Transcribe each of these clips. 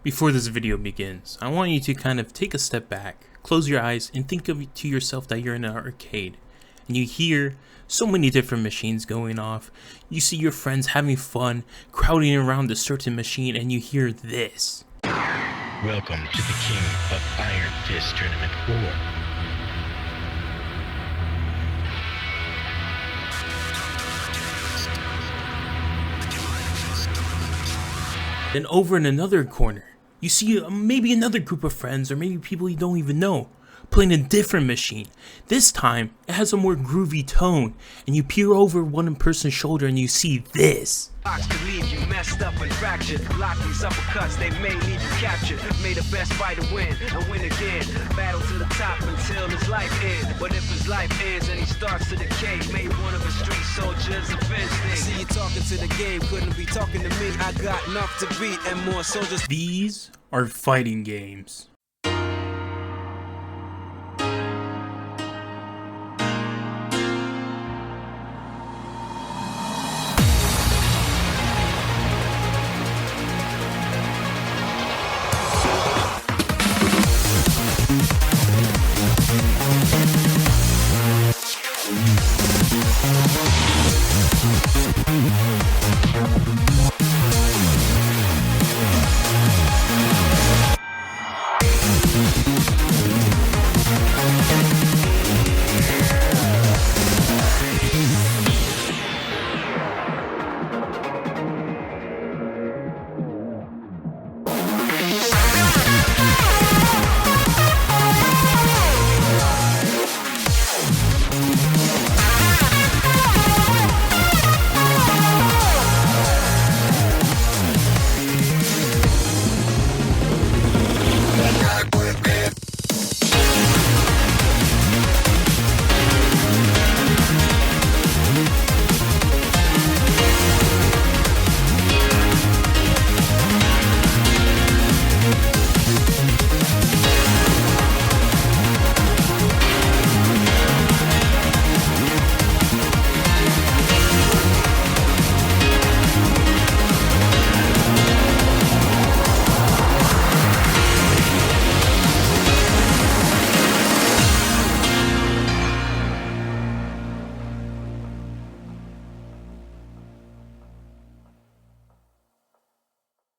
Before this video begins, I want you to kind of take a step back, close your eyes, and think of to yourself that you're in an arcade. And you hear so many different machines going off. You see your friends having fun, crowding around a certain machine, and you hear this. Welcome to the King of Iron Fist Tournament 4. Then over in another corner, you see maybe another group of friends or maybe people you don't even know playing a different machine. This time, it has a more groovy tone, and you peer over one person's shoulder and you see this. Could leave you messed up and fractured. Block these uppercuts, they may leave you captured. May the best fighter win and win again. Battle to the top until his life ends. But if his life ends and he starts to decay, may one of his street soldiers avenge things. See you talking to the game, couldn't be talking to me. I got enough to beat and more soldiers. These are fighting games.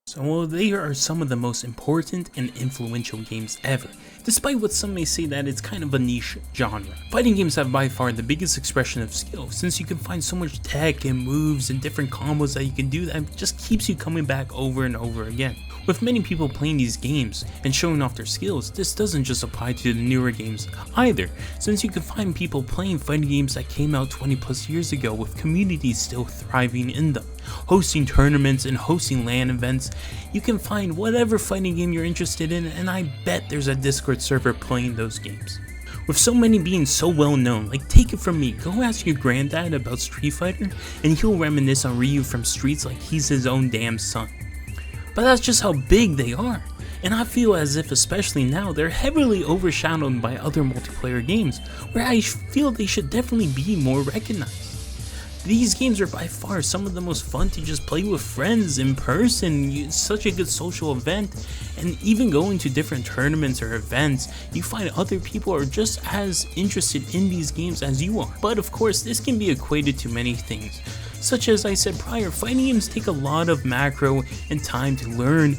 So, well, they are some of the most important and influential games ever, despite what some may say that it's kind of a niche genre. Fighting games have by far the biggest expression of skill, since you can find so much tech and moves and different combos that you can do that just keeps you coming back over and over again. With many people playing these games and showing off their skills, this doesn't just apply to the newer games either, since you can find people playing fighting games that came out 20 plus years ago with communities still thriving in them. Hosting tournaments and hosting LAN events, you can find whatever fighting game you're interested in, and I bet there's a Discord server playing those games. With so many being so well known, like take it from me, go ask your granddad about Street Fighter and he'll reminisce on Ryu from Streets like he's his own damn son. But that's just how big they are, and I feel as if especially now they're heavily overshadowed by other multiplayer games where I feel they should definitely be more recognized. These games are by far some of the most fun to just play with friends in person. It's such a good social event, and even going to different tournaments or events, you find other people are just as interested in these games as you are. But of course, this can be equated to many things, such as I said prior, fighting games take a lot of macro and time to learn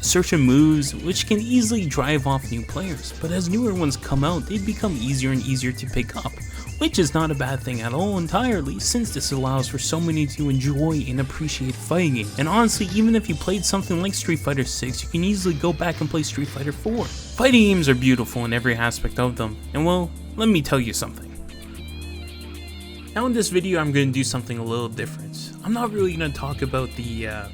certain moves, which can easily drive off new players. But as newer ones come out, they become easier and easier to pick up, which is not a bad thing at all entirely, since this allows for so many to enjoy and appreciate fighting games. And honestly, even if you played something like Street Fighter 6, you can easily go back and play Street Fighter 4. Fighting games are beautiful in every aspect of them, and well, let me tell you something. Now in this video, I'm going to do something a little different. I'm not really going to talk about the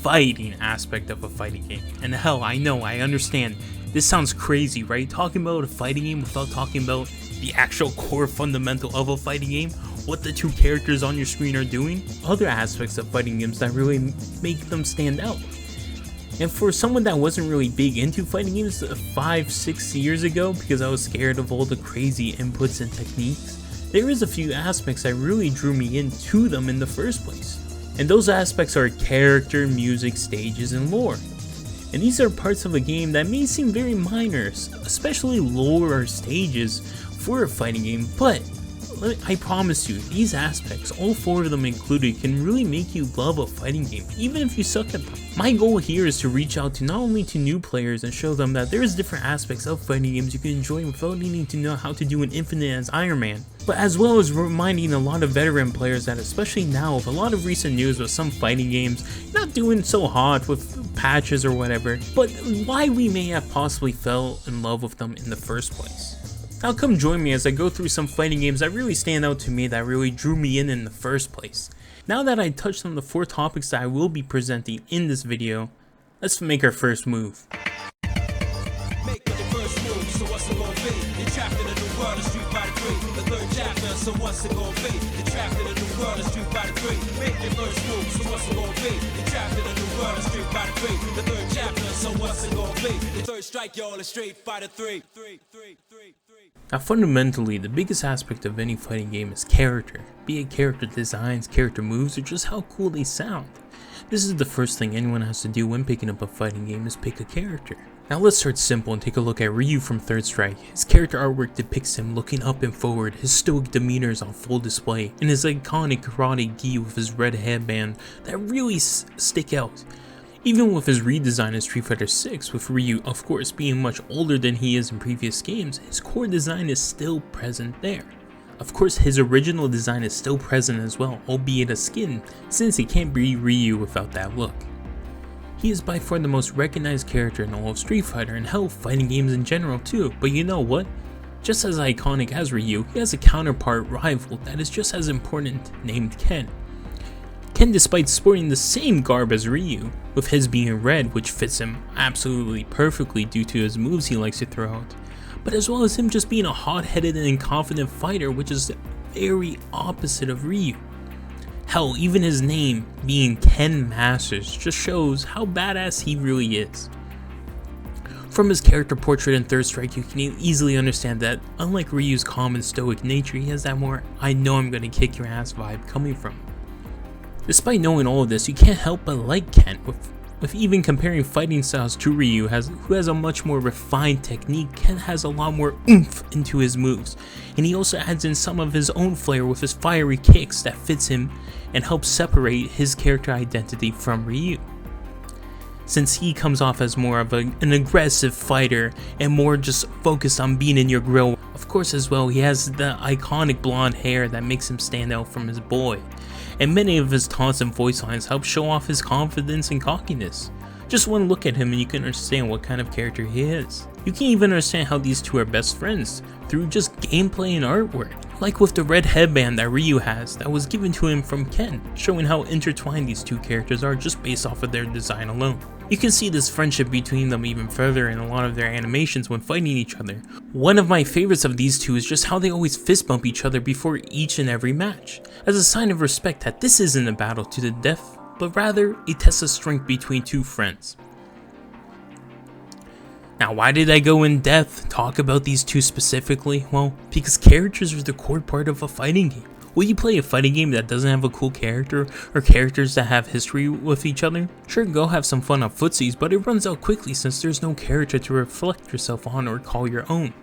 fighting aspect of a fighting game. And hell, I know, I understand. This sounds crazy, right? Talking about a fighting game without talking about the actual core fundamental of a fighting game, what the two characters on your screen are doing, other aspects of fighting games that really make them stand out. And for someone that wasn't really big into fighting games 5-6 years ago, because I was scared of all the crazy inputs and techniques, there is a few aspects that really drew me into them in the first place. And those aspects are character, music, stages, and lore. And these are parts of a game that may seem very minor, especially lore or stages for a fighting game, but I promise you, these aspects, all 4 of them included, can really make you love a fighting game, even if you suck at them. My goal here is to reach out to not only to new players and show them that there's different aspects of fighting games you can enjoy without needing to know how to do an infinite as Iron Man, but as well as reminding a lot of veteran players that, especially now with a lot of recent news with some fighting games not doing so hot with patches or whatever, but why we may have possibly fell in love with them in the first place. Now come join me as I go through some fighting games that really stand out to me, that really drew me in the first place. Now that I touched on the 4 topics that I will be presenting in this video, let's make our first move. Now fundamentally, the biggest aspect of any fighting game is character, be it character designs, character moves, or just how cool they sound. This is the first thing anyone has to do when picking up a fighting game, is pick a character. Now let's start simple and take a look at Ryu from Third Strike. His character artwork depicts him looking up and forward, his stoic demeanor is on full display, and his iconic karate gi with his red headband that really stick out. Even with his redesign in Street Fighter 6, with Ryu of course being much older than he is in previous games, his core design is still present there. Of course his original design is still present as well, albeit a skin, since he can't be Ryu without that look. He is by far the most recognized character in all of Street Fighter, and hell, fighting games in general too, but you know what? Just as iconic as Ryu, he has a counterpart rival that is just as important, named Ken. Ken, despite sporting the same garb as Ryu, with his being red, which fits him absolutely perfectly due to his moves he likes to throw out, but as well as him just being a hot-headed and confident fighter, which is the very opposite of Ryu. Hell, even his name being Ken Masters just shows how badass he really is. From his character portrait in Third Strike, you can easily understand that unlike Ryu's calm and stoic nature, he has that more "I know I'm gonna kick your ass" vibe coming from him. Despite knowing all of this, you can't help but like Ken, with even comparing fighting styles to Ryu, who has a much more refined technique. Ken has a lot more oomph into his moves, and he also adds in some of his own flair with his fiery kicks that fits him and helps separate his character identity from Ryu. Since he comes off as more of an aggressive fighter and more just focused on being in your grill, of course as well he has the iconic blonde hair that makes him stand out from his boy. And many of his taunts and voice lines help show off his confidence and cockiness. Just one look at him and you can understand what kind of character he is. You can even understand how these two are best friends through just gameplay and artwork, like with the red headband that Ryu has that was given to him from Ken, showing how intertwined these two characters are just based off of their design alone. You can see this friendship between them even further in a lot of their animations when fighting each other. One of my favorites of these two is just how they always fist bump each other before each and every match, as a sign of respect that this isn't a battle to the death, but rather a test of strength between two friends. Now, why did I go in depth, talk about these two specifically? Well, because characters are the core part of a fighting game. Will you play a fighting game that doesn't have a cool character, or characters that have history with each other? Sure, go have some fun on footsies, but it runs out quickly since there's no character to reflect yourself on or call your own.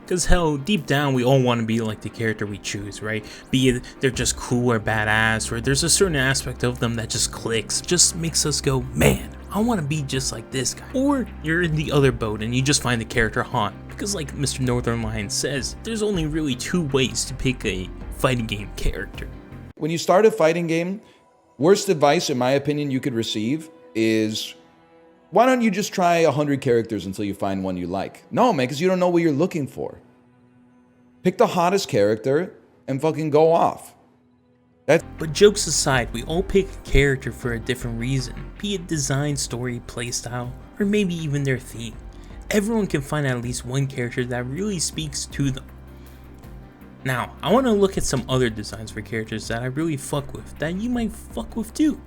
Cause hell, deep down we all want to be like the character we choose, right? Be it they're just cool or badass, or there's a certain aspect of them that just clicks, just makes us go, man, I want to be just like this guy. Or you're in the other boat and you just find the character hot. Because like Mr. Northern Lion says, there's only really two ways to pick a fighting game character. When you start a fighting game, worst advice in my opinion you could receive is, why don't you just try 100 characters until you find one you like? No, man, because you don't know what you're looking for. Pick the hottest character and fucking go off. But jokes aside, we all pick a character for a different reason, be it design, story, playstyle, or maybe even their theme. Everyone can find at least one character that really speaks to them. Now, I want to look at some other designs for characters that I really fuck with, that you might fuck with too.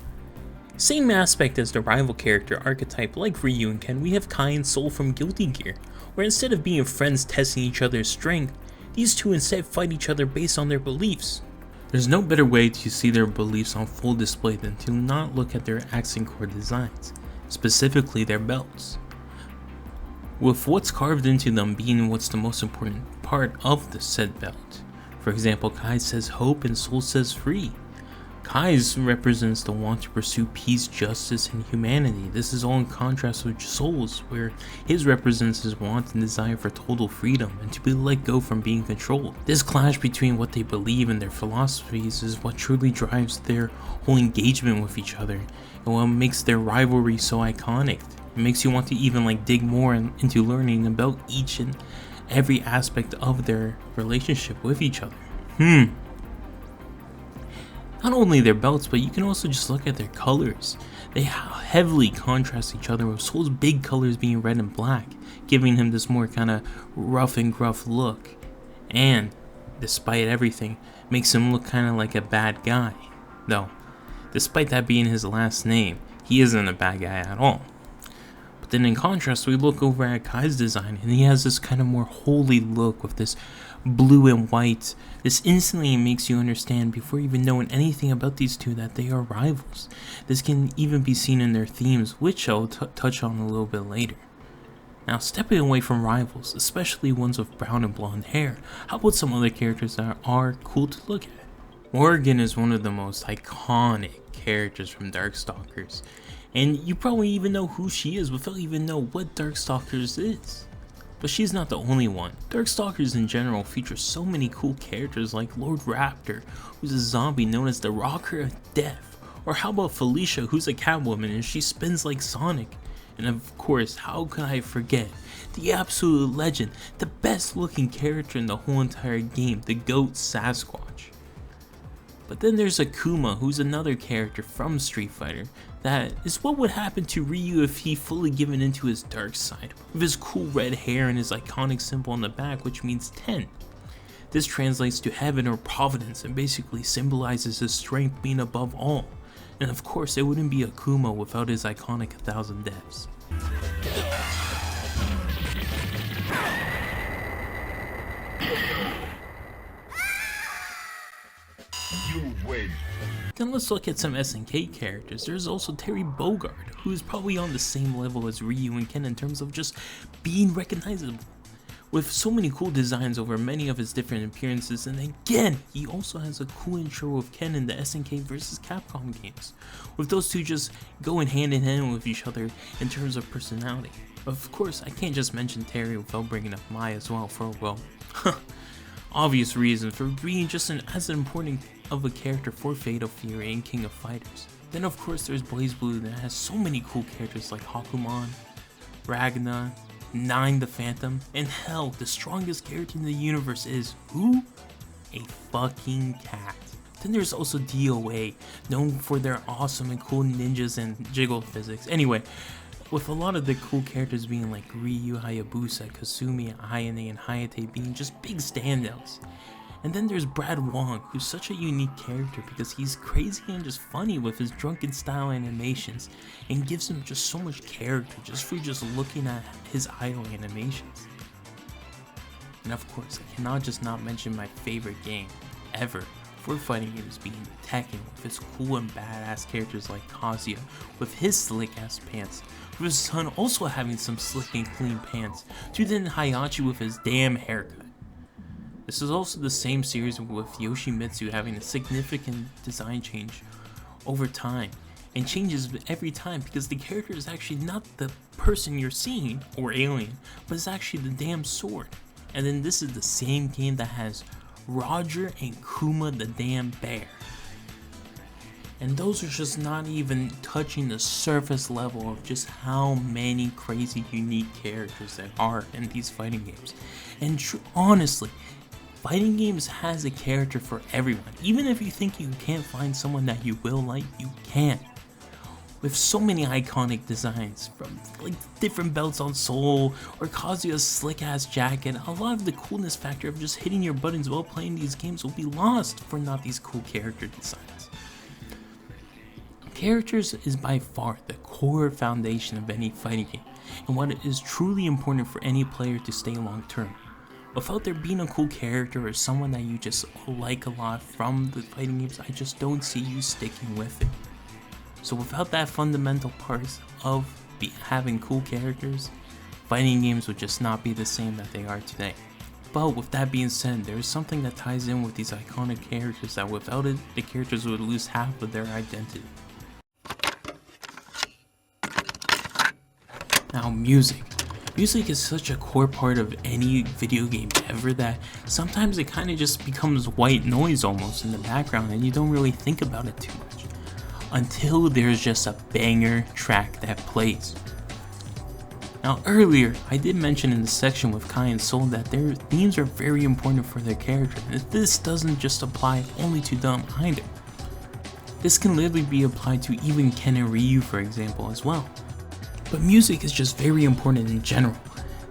Same aspect as the rival character archetype like Ryu and Ken, we have Kai and Soul from Guilty Gear, where instead of being friends testing each other's strength, these two instead fight each other based on their beliefs. There's no better way to see their beliefs on full display than to not look at their accent core designs. specifically their belts, with what's carved into them being what's the most important part of the said belt. For example, Kai says hope and Soul says free. Kai's represents the want to pursue peace, justice, and humanity. This is all in contrast with Soul's, where his represents his want and desire for total freedom and to be let go from being controlled. This clash between what they believe and their philosophies is what truly drives their whole engagement with each other, and what makes their rivalry so iconic. It makes you want to even dig more into learning about each and every aspect of their relationship with each other. Not only their belts, but you can also just look at their colors. They heavily contrast each other, with Soul's big colors being red and black, giving him this more kind of rough and gruff look. And, despite everything, makes him look kind of like a bad guy. Though, despite that being his last name, he isn't a bad guy at all. But then in contrast, we look over at Kai's design, and he has this kind of more holy look with this blue and white. This instantly makes you understand, before even knowing anything about these two, that they are rivals. This can even be seen in their themes, which I'll touch on a little bit later. Now, stepping away from rivals, especially ones with brown and blonde hair, how about some other characters that are cool to look at? Morrigan is one of the most iconic characters from Darkstalkers, and you probably even know who she is without even know what Darkstalkers is. But she's not the only one. Darkstalkers in general feature so many cool characters like Lord Raptor, who's a zombie known as the Rocker of Death. Or how about Felicia, who's a Catwoman and she spins like Sonic. And of course, how could I forget the absolute legend, the best looking character in the whole entire game, the GOAT Sasquatch. But then there's Akuma, who's another character from Street Fighter that is what would happen to Ryu if he fully given into his dark side, with his cool red hair and his iconic symbol on the back, which means 10. This translates to heaven or providence and basically symbolizes his strength being above all. And of course, it wouldn't be Akuma without his iconic 1000 Deaths. Then let's look at some SNK characters. There's also Terry Bogard, who is probably on the same level as Ryu and Ken in terms of just being recognizable, with so many cool designs over many of his different appearances. And again, he also has a cool intro with Ken in the SNK vs Capcom games, with those two just going hand in hand with each other in terms of personality. Of course, I can't just mention Terry without bringing up Mai as well, for well, obvious reasons for being just as important of a character for Fatal Fury and King of Fighters. Then of course there's BlazBlue that has so many cool characters like Hakuman, Ragna, Nine the Phantom, and hell, the strongest character in the universe is who? A fucking cat. Then there's also DOA, known for their awesome and cool ninjas and jiggle physics. Anyway, with a lot of the cool characters being like Ryu, Hayabusa, Kasumi, Ayane, and Hayate being just big standouts. And then there's Brad Wong, who's such a unique character because he's crazy and just funny with his drunken style animations, and gives him just so much character just for just looking at his idle animations. And of course, I cannot just not mention my favorite game ever for fighting games being Tekken, with its cool and badass characters like Kazuya with his slick ass pants, with his son also having some slick and clean pants, to then Hayachi with his damn haircut. This is also the same series with Yoshimitsu having a significant design change over time, and changes every time because the character is actually not the person you're seeing or alien, but it's actually the damn sword. And then this is the same game that has Roger and Kuma the damn bear. And those are just not even touching the surface level of just how many crazy unique characters there are in these fighting games. And honestly, fighting games has a character for everyone. Even if you think you can't find someone that you will like, you can. With so many iconic designs, from like different belts on Soul, or Kazuya's slick ass jacket, a lot of the coolness factor of just hitting your buttons while playing these games will be lost for not these cool character designs. Characters is by far the core foundation of any fighting game, and what is truly important for any player to stay long term. Without there being a cool character or someone that you just like a lot from the fighting games, I just don't see you sticking with it. So without that fundamental parts of having cool characters, fighting games would just not be the same that they are today. But with that being said, there is something that ties in with these iconic characters that without it, the characters would lose half of their identity. Now, music. Music is such a core part of any video game ever that sometimes it kind of just becomes white noise almost in the background and you don't really think about it too much. Until there's just a banger track that plays. Now earlier, I did mention in the section with Kai and Soul that their themes are very important for their character, and this doesn't just apply only to them either. This can literally be applied to even Ken and Ryu, for example, as well. But music is just very important in general,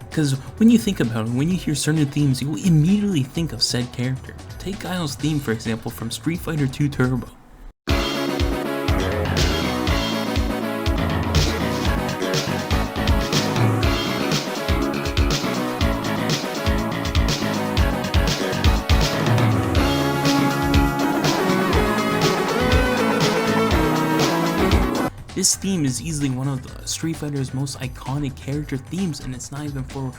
because when you think about it, when you hear certain themes, you will immediately think of said character. Take Guile's theme, for example, from Street Fighter 2 Turbo. This theme is easily one of the Street Fighter's most iconic character themes, and it's not even for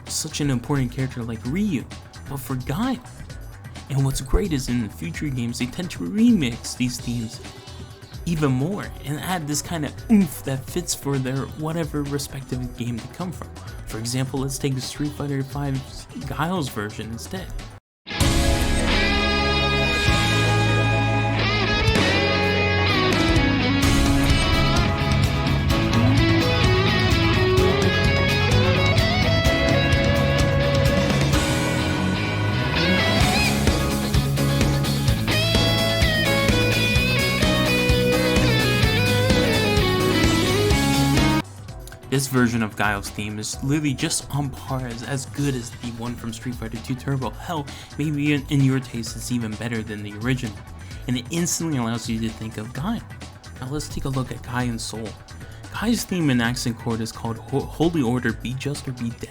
such an important character like Ryu, but for Guile. And what's great is in the future games, they tend to remix these themes even more and add this kind of oomph that fits for their whatever respective game they come from. For example, let's take the Street Fighter 5's Guile's version instead. This version of Guile's theme is literally just on par as good as the one from Street Fighter 2 Turbo. Hell, maybe in your taste it's even better than the original, and it instantly allows you to think of Guile. Now let's take a look at Kai and Soul. Kai's theme in accent chord is called Holy Order, Be Just or Be Dead.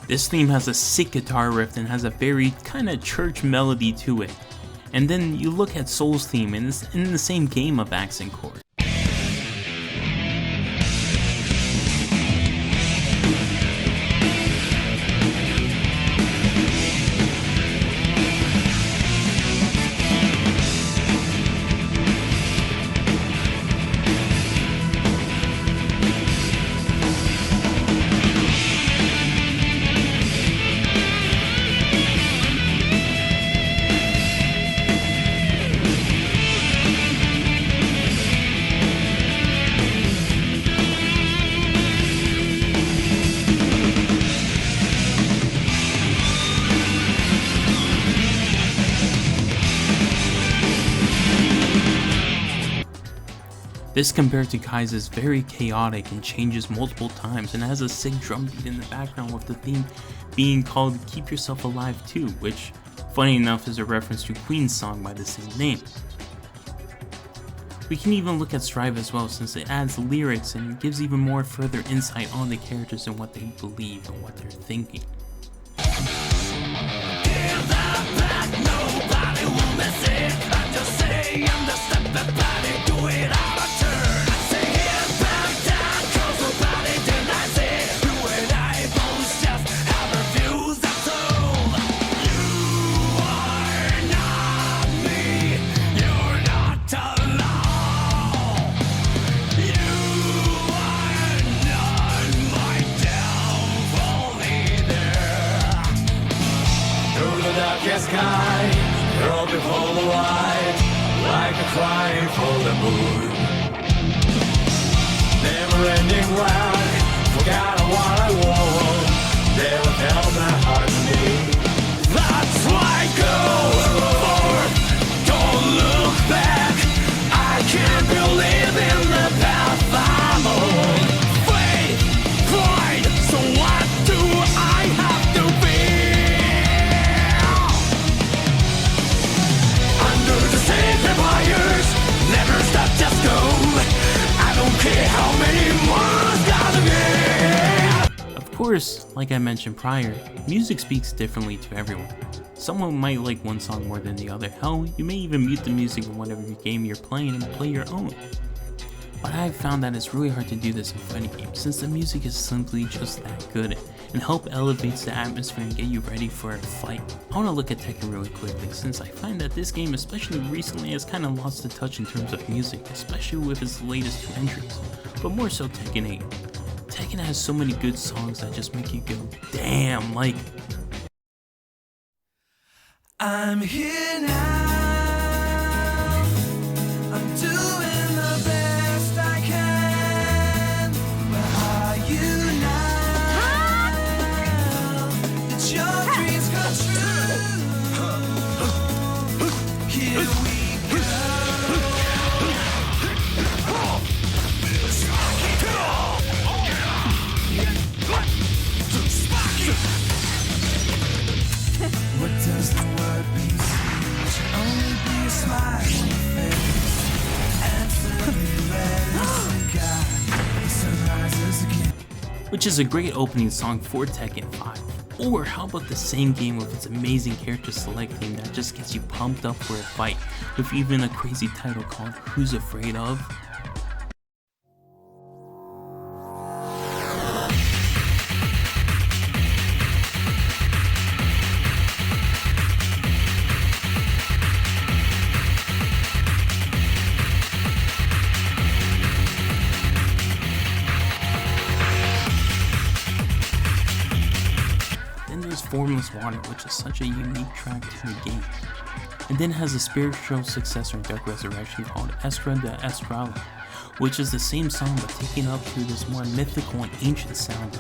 This theme has a sick guitar riff and has a very kind of church melody to it. And then you look at Soul's theme and it's in the same game of accent chord. This compared to Kai's is very chaotic and changes multiple times and has a sick drum beat in the background with the theme being called Keep Yourself Alive Too, which funny enough is a reference to Queen's song by the same name. We can even look at Strive as well, since it adds lyrics and gives even more further insight on the characters and what they believe and what they're thinking. Sky, girl before the light, like a crying for the moon. Never ending round, forgot what I want, never held my heart to me. That's why I go forward, don't How many more gotta be? Of course, like I mentioned prior, music speaks differently to everyone. Someone might like one song more than the other. Hell, you may even mute the music in whatever game you're playing and play your own. But I've found that it's really hard to do this in fighting games since the music is simply just that good and help elevates the atmosphere and get you ready for a fight. I want to look at Tekken really quickly since I find that this game, especially recently, has kind of lost the touch in terms of music, especially with its latest two entries, but more so Tekken 8. Tekken has so many good songs that just make you go, damn, like... I'm here now. I'm doing the best I can. Where are you now? Did your dreams come true? Here we go. What does the word mean? Should only be a smile on your face. Answer me ready, God. The sun rises again. which is a great opening song for Tekken 5. Or how about the same game with its amazing character select theme that just gets you pumped up for a fight, with even a crazy title called Who's Afraid Of? Formless Water, which is such a unique track to the game, and then has a spiritual successor in Dark Resurrection called Estra de Estrella, which is the same song but taken up to this more mythical and ancient sound.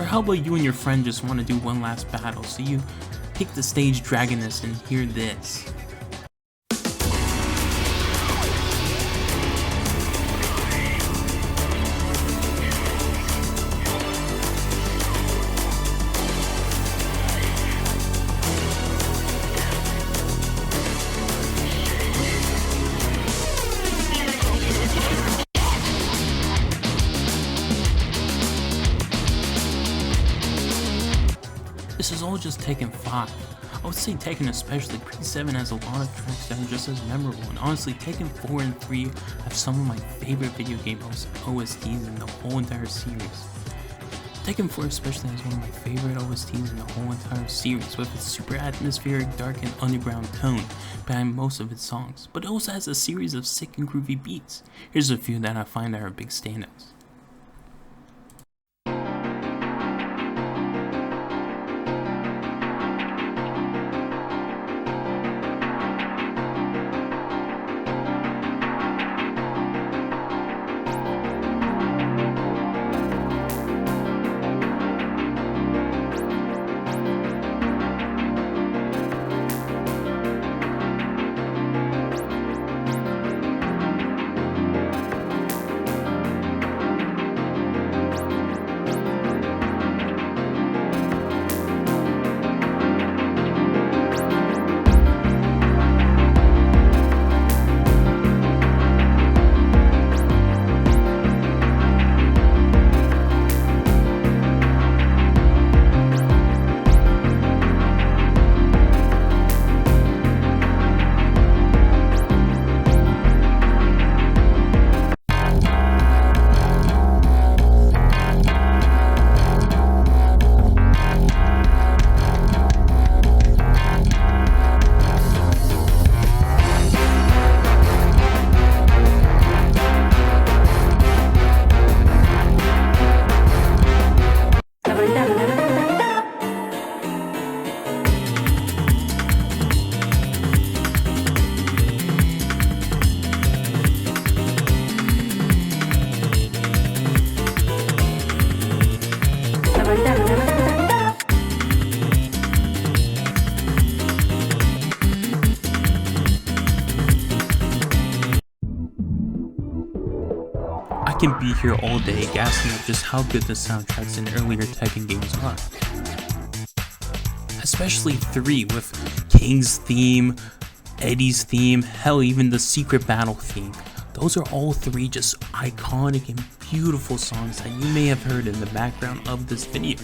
How about you and your friend just want to do one last battle, so you pick the stage Dragoness and hear this. This is all just Tekken 5. I would say Tekken especially, Pre-7 has a lot of tracks that are just as memorable, and honestly Tekken 4 and 3 have some of my favorite video game OSTs in the whole entire series. Tekken 4 especially has one of my favorite OSTs in the whole entire series, with its super atmospheric, dark and underground tone behind most of its songs, but it also has a series of sick and groovy beats. Here's a few that I find are big standouts. can be here all day gassing up just how good the soundtracks in earlier Tekken games are. Especially 3 with King's theme, Eddie's theme, hell even the Secret Battle theme. Those are all 3 just iconic and beautiful songs that you may have heard in the background of this video.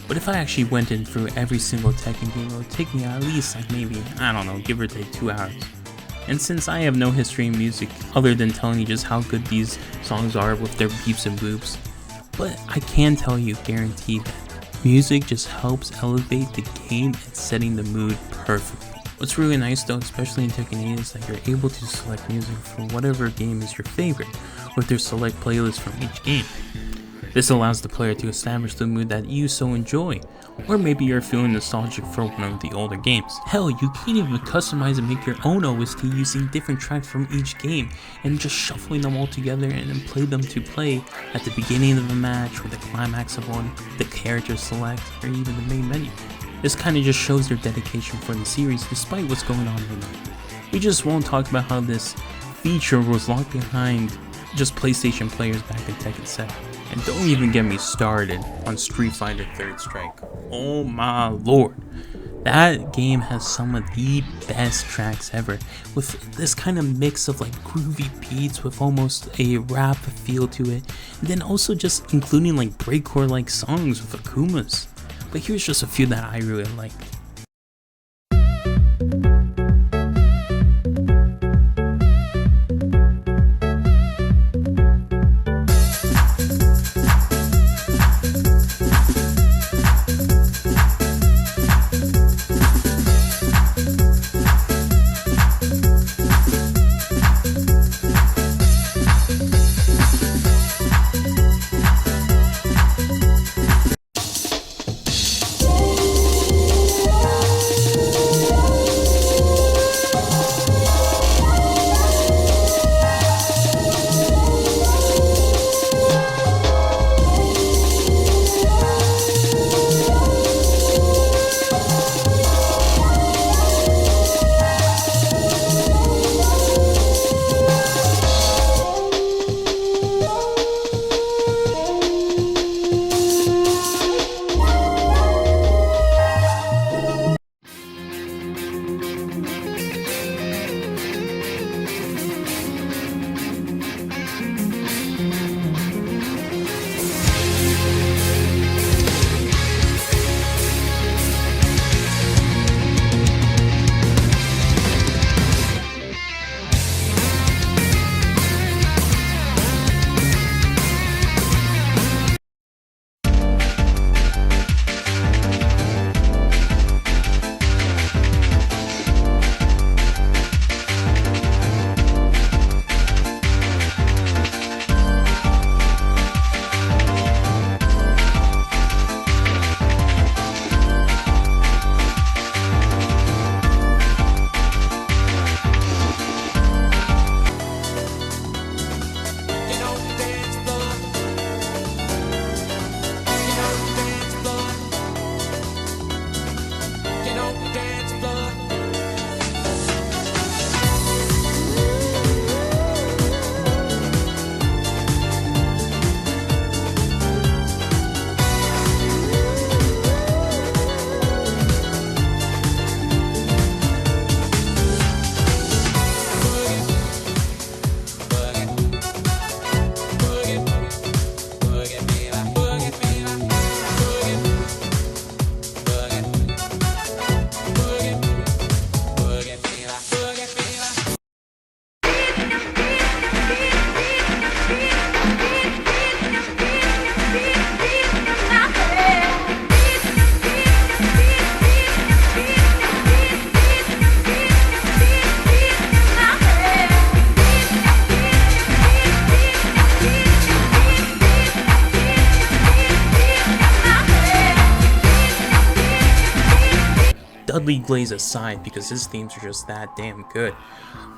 But if I actually went in through every single Tekken game, it would take me at least like maybe, I don't know, give or take 2 hours. And since I have no history in music other than telling you just how good these songs are with their beeps and boops, but I can tell you guaranteed that music just helps elevate the game and setting the mood perfectly. What's really nice though, especially in Tekken 8, is that you're able to select music for whatever game is your favorite, with their select playlist from each game. This allows the player to establish the mood that you so enjoy, or maybe you're feeling nostalgic for one of the older games. Hell, you can even customize and make your own OST using different tracks from each game, and just shuffling them all together and then play them to play at the beginning of a match, or the climax of one, the character select, or even the main menu. This kinda just shows their dedication for the series despite what's going on right now. We just won't talk about how this feature was locked behind just PlayStation players back in Tekken 7. And don't even get me started on Street Fighter 3rd Strike. Oh my lord. That game has some of the best tracks ever, with this kind of mix of like groovy beats with almost a rap feel to it, and then also just including like breakcore like songs with Akumas. But here's just a few that I really liked. Dudley Glaze aside, because his themes are just that damn good,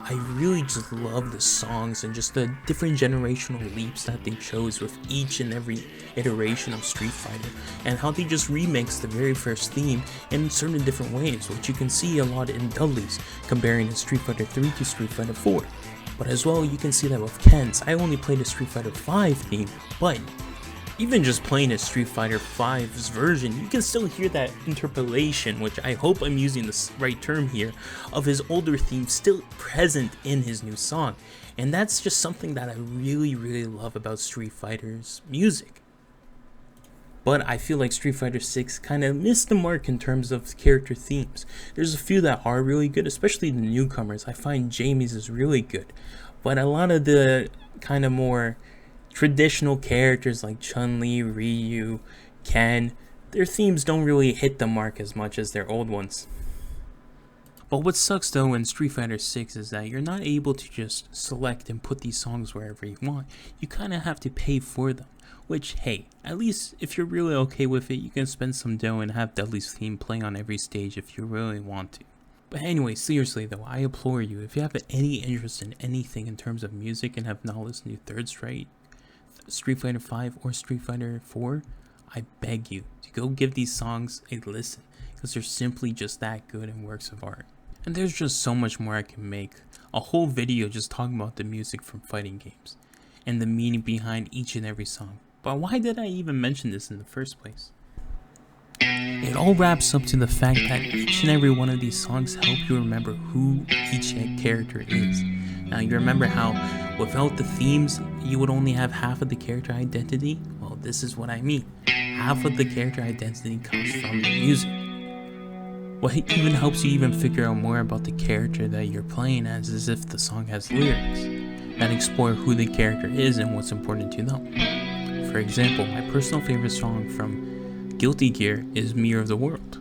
I really just love the songs and just the different generational leaps that they chose with each and every iteration of Street Fighter, and how they just remixed the very first theme in certain different ways, which you can see a lot in Dudley's, comparing Street Fighter 3 to Street Fighter 4. But as well, you can see that with Ken's. I only played a Street Fighter V theme, but even just playing a Street Fighter V's version, you can still hear that interpolation, which I hope I'm using the right term here, of his older theme still present in his new song. And that's just something that I really love about Street Fighter's music. But I feel like Street Fighter 6 kind of missed the mark in terms of character themes. There's a few that are really good, especially the newcomers. I find Jamie's is really good. But a lot of the kind of more traditional characters like Chun-Li, Ryu, Ken, their themes don't really hit the mark as much as their old ones. But what sucks though in Street Fighter 6 is that you're not able to just select and put these songs wherever you want. You kind of have to pay for them. Which, hey, at least if you're really okay with it, you can spend some dough and have Dudley's theme playing on every stage if you really want to. But anyway, seriously though, I implore you, if you have any interest in anything in terms of music and have not listened to Street Fighter 5 or Street Fighter 4, I beg you to go give these songs a listen, because they're simply just that good and works of art. And there's just so much more I can make. A whole video just talking about the music from fighting games and the meaning behind each and every song. But why did I even mention this in the first place? It all wraps up to the fact that each and every one of these songs help you remember who each character is. Now you remember how without the themes you would only have half of the character identity? Well, this is what I mean. Half of the character identity comes from the music. What even helps you even figure out more about the character that you're playing as is if the song has lyrics that explore who the character is and what's important to them. For example, my personal favorite song from Guilty Gear is Mirror of the World.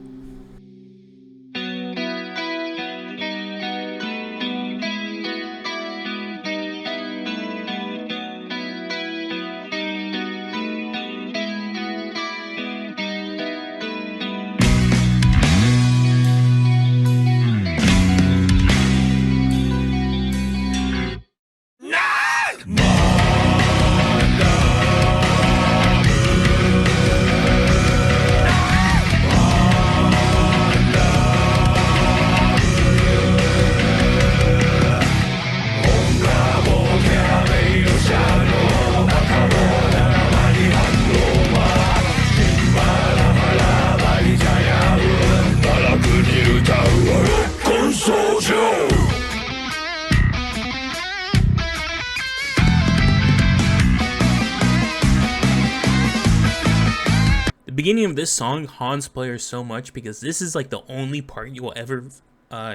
The beginning of this song haunts players so much because this is like the only part you will ever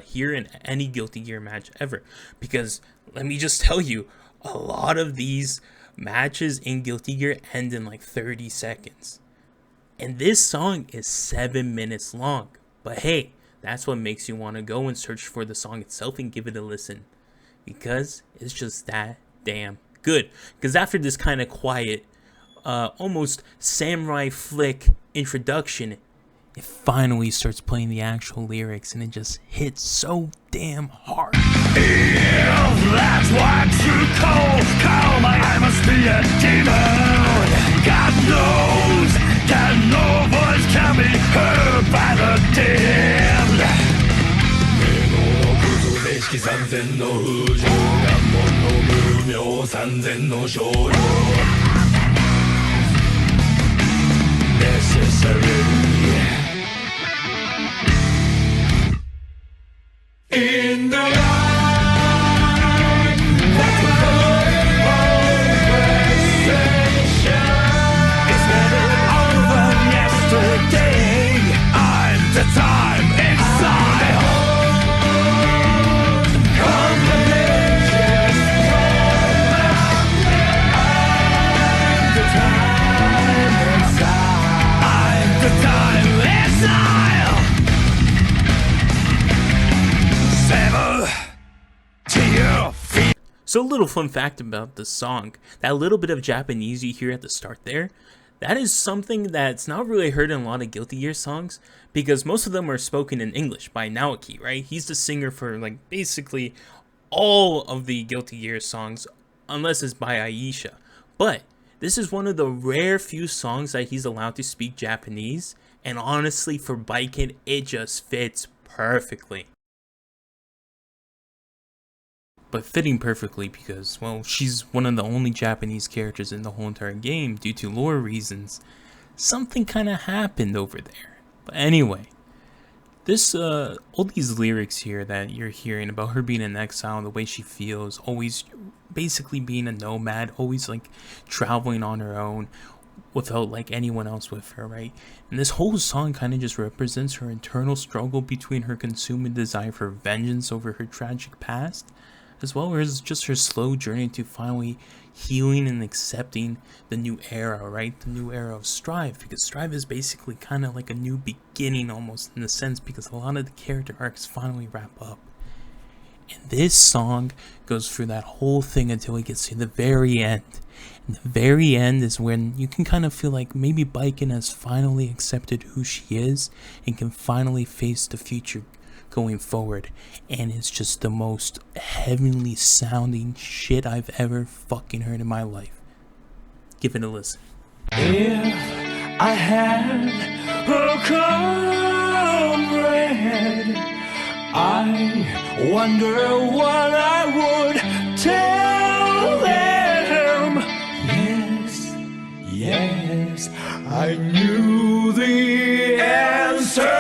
hear in any Guilty Gear match ever. Because let me just tell you, a lot of these matches in Guilty Gear end in like 30 seconds. And this song is 7 minutes long. But hey, that's what makes you want to go and search for the song itself and give it a listen. Because it's just that damn good. Because after this kind of quiet, almost samurai flick introduction, it finally starts playing the actual lyrics and it just hits so damn hard. If that's what you call my, I must be a demon. God knows that no voice can be heard by the damned. 三千の風情願望の無名三千の少量 Necessary in the light. That's my only conversation. It's never over yesterday. I'm the time inside. Combinations I'm the time inside. I'm the time inside. So a little fun fact about the song, that little bit of Japanese you hear at the start there, that is something that's not really heard in a lot of Guilty Gear songs, because most of them are spoken in English by Naoki, right? He's the singer for like basically all of the Guilty Gear songs, unless it's by Aisha. But this is one of the rare few songs that he's allowed to speak Japanese, and honestly for Biken, it just fits perfectly. but fitting perfectly because, well, she's one of the only Japanese characters in the whole entire game due to lore reasons. Something kind of happened over there. But anyway, this all these lyrics here that you're hearing about her being in exile, the way she feels, always basically being a nomad, always like traveling on her own without like anyone else with her, right? And this whole song kind of just represents her internal struggle between her consuming desire for vengeance over her tragic past, as well as just her slow journey to finally healing and accepting the new era, right? The new era of Strive, because Strive is basically kind of like a new beginning almost in a sense, because a lot of the character arcs finally wrap up. And this song goes through that whole thing until it gets to the very end. And the very end is when you can kind of feel like maybe Baiken has finally accepted who she is and can finally face the future going forward. And it's just the most heavenly sounding shit I've ever fucking heard in my life. Give it a listen. If I had a comrade, I wonder what I would tell them. Yes, I knew the answer.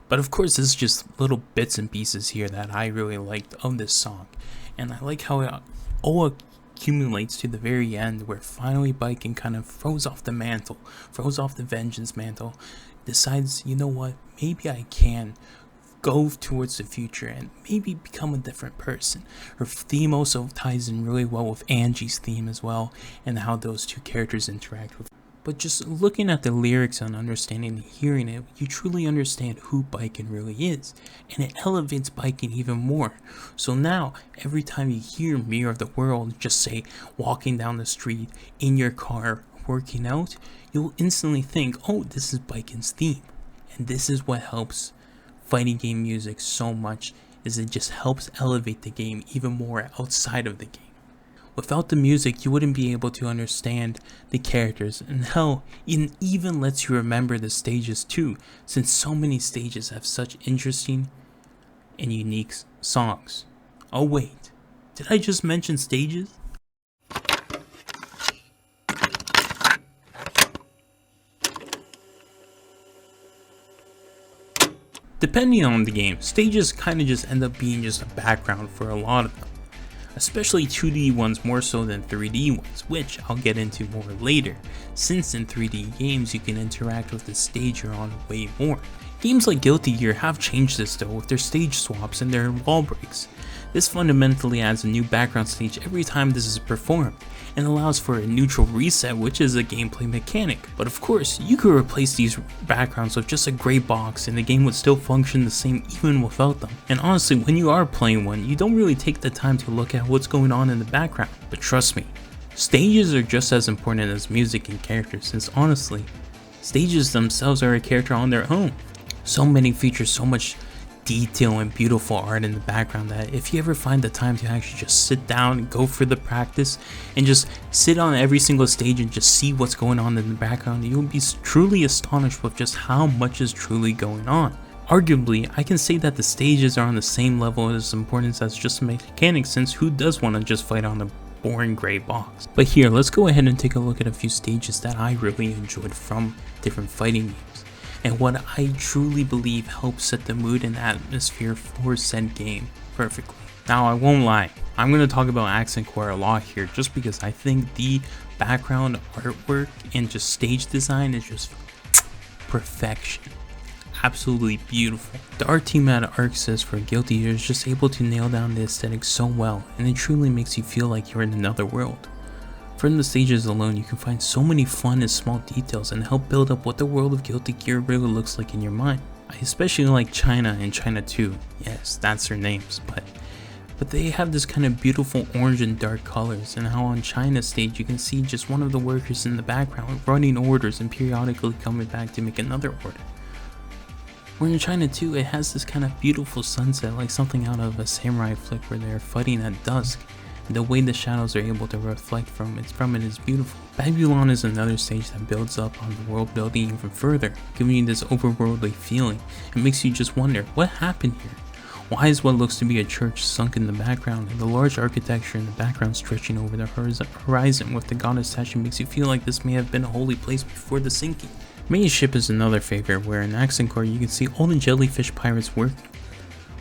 But of course, this is just little bits and pieces here that I really liked of this song. And I like how it all accumulates to the very end, where finally Baiken kind of throws off the mantle, throws off the vengeance mantle, decides, you know what, maybe I can go towards the future and maybe become a different person. Her theme also ties in really well with Angie's theme as well, and how those two characters interact with. But just looking at the lyrics and understanding and hearing it, you truly understand who Baiken really is, and it elevates Baiken even more. So now, every time you hear Mirror of the World, just say walking down the street, in your car, working out, you'll instantly think, oh, this is Baiken's theme. And this is what helps fighting game music so much, is it just helps elevate the game even more outside of the game. Without the music, you wouldn't be able to understand the characters, and hell, it even lets you remember the stages too, since so many stages have such interesting and unique songs. Oh wait, did I just mention stages? Depending on the game, stages kind of just end up being just a background for a lot of them. Especially 2D ones more so than 3D ones, which I'll get into more later, since in 3D games you can interact with the stage you're on way more. Games like Guilty Gear have changed this though, with their stage swaps and their wall breaks. This fundamentally adds a new background stage every time this is performed, and allows for a neutral reset, which is a gameplay mechanic. But of course, you could replace these backgrounds with just a gray box and the game would still function the same even without them. And honestly, when you are playing one, you don't really take the time to look at what's going on in the background. But trust me, stages are just as important as music and characters, since honestly, stages themselves are a character on their own. So many feature so much detail and beautiful art in the background that if you ever find the time to actually just sit down and go for the practice and just sit on every single stage and just see what's going on in the background, you'll be truly astonished with just how much is truly going on. Arguably, I can say that the stages are on the same level as importance as just mechanics, since who does want to just fight on a boring gray box? But here, let's go ahead and take a look at a few stages that I really enjoyed from different fighting games, and what I truly believe helps set the mood and atmosphere for said game perfectly. Now, I won't lie, I'm going to talk about Accent Core a lot here just because I think the background artwork and just stage design is just perfection. Absolutely beautiful. The art team at ArcSys for Guilty Gear is just able to nail down the aesthetic so well, and it truly makes you feel like you're in another world. From the stages alone, you can find so many fun and small details and help build up what the world of Guilty Gear really looks like in your mind. I especially like China and China 2. Yes, that's their names, but they have this kind of beautiful orange and dark colors, and how on China's stage you can see just one of the workers in the background running orders and periodically coming back to make another order. Where in China 2, it has this kind of beautiful sunset, like something out of a samurai flick where they're fighting at dusk. And the way the shadows are able to reflect from it is beautiful. Babylon is another stage that builds up on the world building even further, giving you this overworldly feeling. It makes you just wonder, what happened here? Why is what looks to be a church sunk in the background, and the large architecture in the background stretching over the horizon with the goddess statue makes you feel like this may have been a holy place before the sinking. Maze Ship is another favorite, where in Accent Core you can see all the jellyfish pirates working.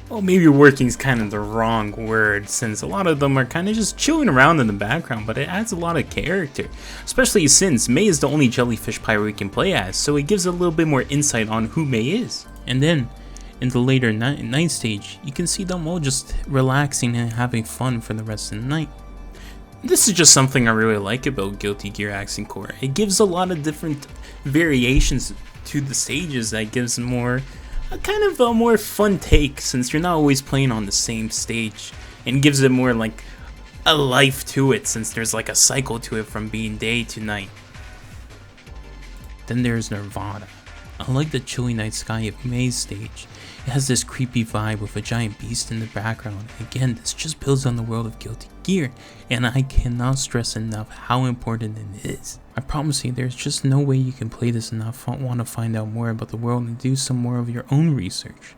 Well, maybe working is kind of the wrong word, since a lot of them are kind of just chilling around in the background, but it adds a lot of character. Especially since May is the only jellyfish pirate we can play as, so it gives a little bit more insight on who May is. And then, in the later night stage, you can see them all just relaxing and having fun for the rest of the night. This is just something I really like about Guilty Gear Accent Core. It gives a lot of different variations to the stages that gives more a kind of a more fun take, since you're not always playing on the same stage, and gives it more like a life to it, since there's like a cycle to it from being day to night. Then there's Nirvana. Unlike the chilly night sky of May's stage, it has this creepy vibe with a giant beast in the background. Again, this just builds on the world of Guilty Gear, and I cannot stress enough how important it is. I promise you, there's just no way you can play this and not want to find out more about the world and do some more of your own research.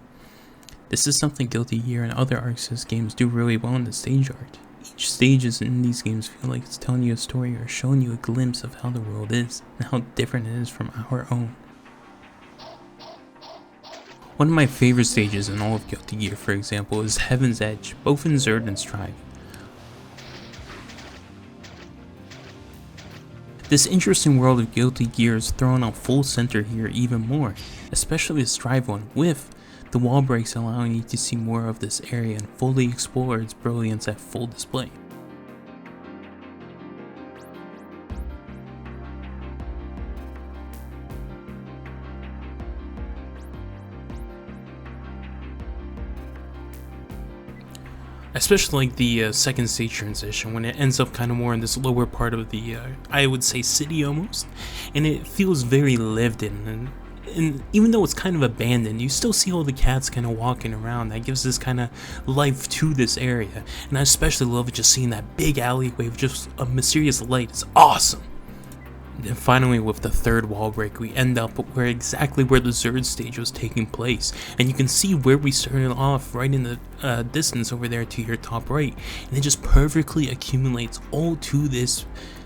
This is something Guilty Gear and other ArcSys games do really well in the stage art. Each stages in these games feel like it's telling you a story or showing you a glimpse of how the world is and how different it is from our own. One of my favorite stages in all of Guilty Gear, for example, is Heaven's Edge, both in Xrd and Strive. This interesting world of Guilty Gear is thrown on full center here even more, especially the Strive one, with the wall breaks allowing you to see more of this area and fully explore its brilliance at full display. I especially like the second stage transition when it ends up kind of more in this lower part of the, I would say, city almost, and it feels very lived in, and even though it's kind of abandoned, you still see all the cats kind of walking around. That gives this kind of life to this area, and I especially love just seeing that big alleyway with just a mysterious light. It's awesome. And finally, with the third wall break, we end up exactly where the Xrd stage was taking place, and you can see where we started off right in the distance over there to your top right, and it just perfectly accumulates all to this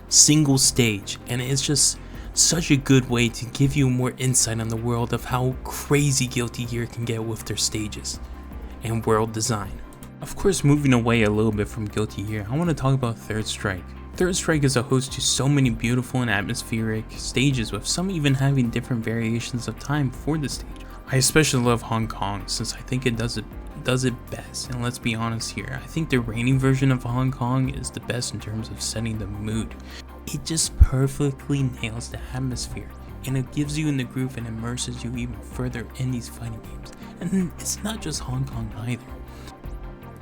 single stage, and it's just such a good way to give you more insight on the world of how crazy Guilty Gear can get with their stages and world design. Of course, moving away a little bit from Guilty Gear, I want to talk about Third Strike. Third Strike is a host to so many beautiful and atmospheric stages, with some even having different variations of time for the stage. I especially love Hong Kong, since I think it does it best, and let's be honest here, I think the raining version of Hong Kong is the best in terms of setting the mood. It just perfectly nails the atmosphere, and it gives you in the groove and immerses you even further in these fighting games. And it's not just Hong Kong either.